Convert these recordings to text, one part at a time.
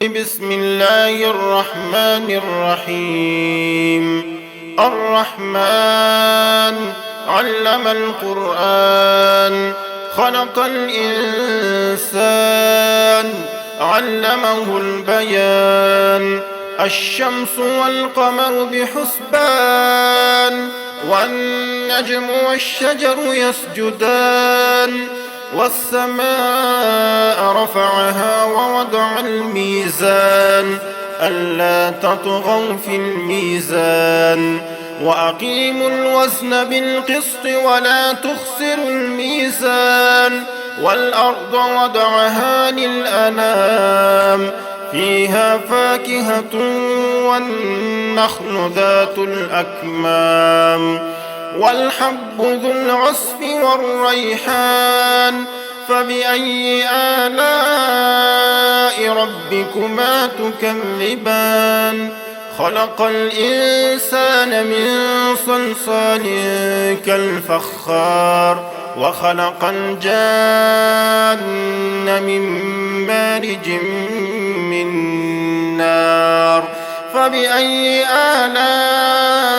بسم الله الرحمن الرحيم. الرحمن علم القرآن، خلق الإنسان، علمه البيان. الشمس والقمر بحسبان، والنجم والشجر يسجدان. والسماء رفعها ووضع الميزان، ألا تطغوا في الميزان. وأقيموا الوزن بالقسط ولا تخسروا الميزان. والأرض وضعها للأنام، فيها فاكهة والنخل ذات الأكمام. والحب ذو العصف والريحان، فبأي آلاء ربكما تكذبان؟ خلق الإنسان من صلصال كالفخار، وخلق الجان من مارج من نار. فبأي آلاء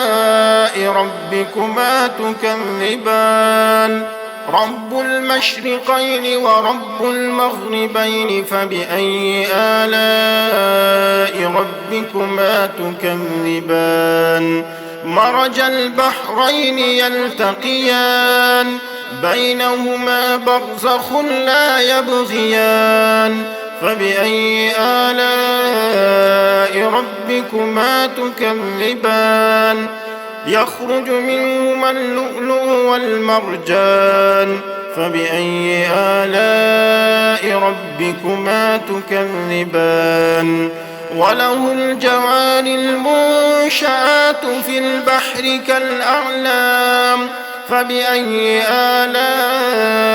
ربكما تكذبان؟ رب المشرقين ورب المغربين، فبأي آلاء ربكما تكذبان؟ مرج البحرين يلتقيان، بينهما برزخ لا يبغيان. فبأي آلاء ربكما تكذبان؟ يخرج منهما اللؤلؤ والمرجان. فبأي آلاء ربكما تكذبان؟ وله الجوار المنشآت في البحر كالأعلام. فبأي آلاء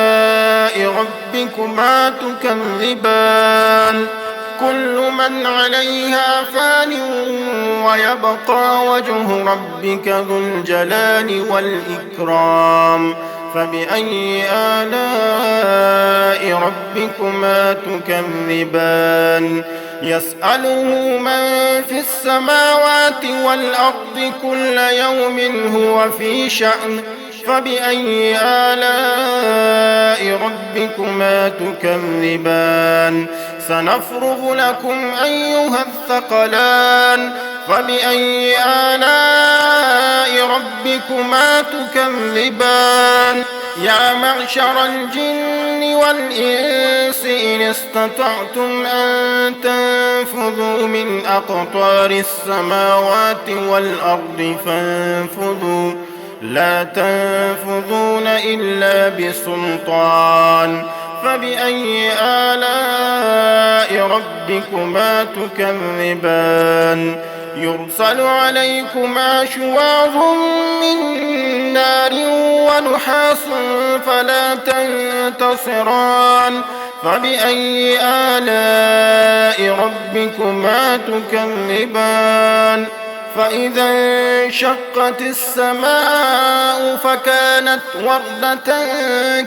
ربكما تكذبان؟ كل من عليها فان، ويبقى وجه ربك ذو الجلال والإكرام. فبأي آلاء ربكما تكذبان؟ يسأله من في السماوات والأرض كل يوم هو في شأن. فبأي آلاء ربكما تكذبان؟ سنفرغ لكم أيها الثقلان. فبأي آلاء ربكما تكذبان؟ يا معشر الجن والإنس إن استطعتم أن تنفذوا من أقطار السماوات والأرض فانفذوا، لا تنفذون إلا بسلطان. فبأي آلاء ربكما تكذبان؟ يرسل عليكما شواظ من نار ونحاس فلا تنتصران. فبأي آلاء ربكما تكذبان؟ فإذا انشقت السماء فكانت وردة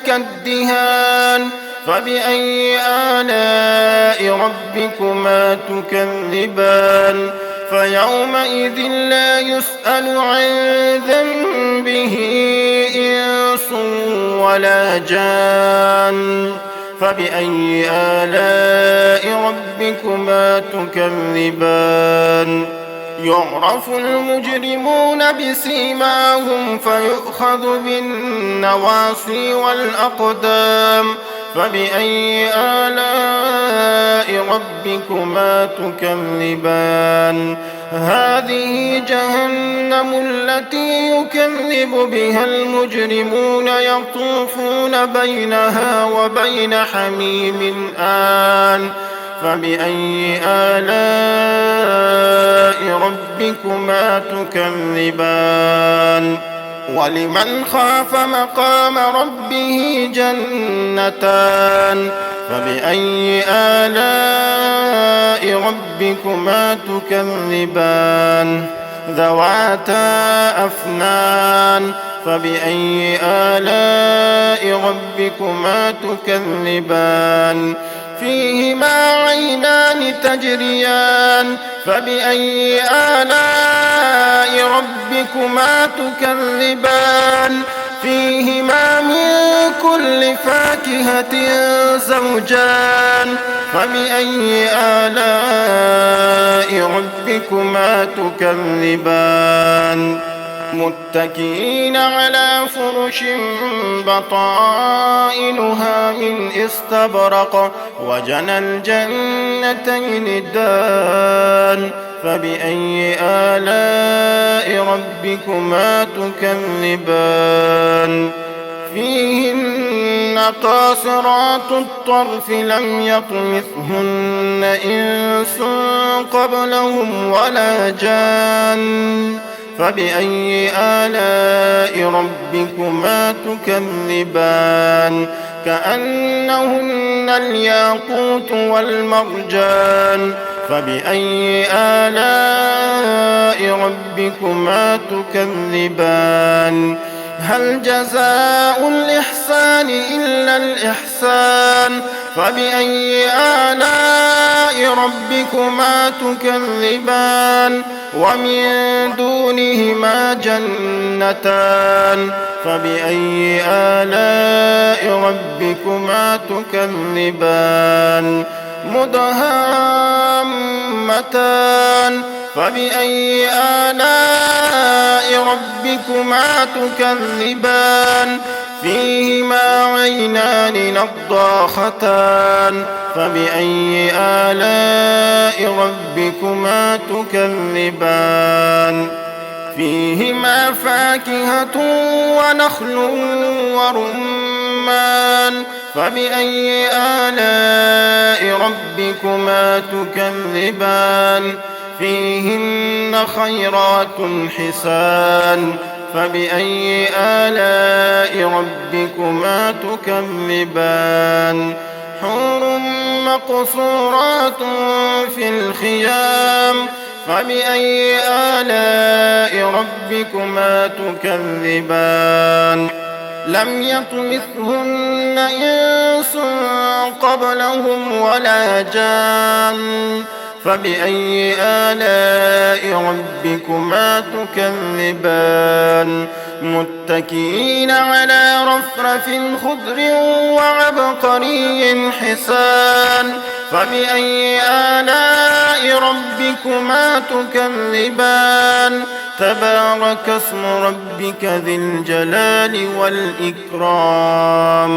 كالدهان. فبأي آلاء ربكما تكذبان؟ فيومئذ لا يسأل عن ذنبه إنس ولا جان. فبأي آلاء ربكما تكذبان؟ يعرف المجرمون بسيماهم فيؤخذ بالنواصي والأقدام. فبأي آلاء ربكما تكذبان؟ هذه جهنم التي يكذب بها المجرمون، يطوفون بينها وبين حميم آن. فبأي آلاء ربكما تكذبان؟ ولمن خاف مقام ربه جنتان. فبأي آلاء ربكما تكذبان؟ ذواتا أفنان. فبأي آلاء ربكما تكذبان؟ فيهما عينان تجريان فبأي آلاء ربكما تكذبان فيهما من كل فاكهة زوجان فبأي آلاء ربكما تكذبان متكئين على فرش بطائنها من استبرق وجنى الجنتين دان فبأي آلاء ربكما تكذبان فيهن قاصرات الطرف لم يطمثهن إنس قبلهم ولا جان فبأي آلاء ربكما تكذبان كأنهن الياقوت والمرجان فبأي آلاء ربكما تكذبان هل جزاء الإحسان إلا الإحسان فبأي آلاء ربكما تكذبان ومن دونهما جنتان فبأي آلاء ربكما تكذبان مدهامتان فبأي آلاء ربكما تكذبان فيهما عينان نضاختان فبأي آلاء ربكما تكذبان فيهما فاكهة ونخل ورمان فبأي آلاء ربكما تكذبان فيهن خيرات حسان فبأي آلاء ربكما تكذبان حور مقصورات في الخيام فبأي آلاء ربكما تكذبان لم يطمثهن إنس قبلهم ولا جان فبأي آلاء ربكما تكذبان متكئين على رفرف خضر وعبقري حسان فبأي آلاء ربكما تكذبان تبارك اسم ربك ذي الجلال والإكرام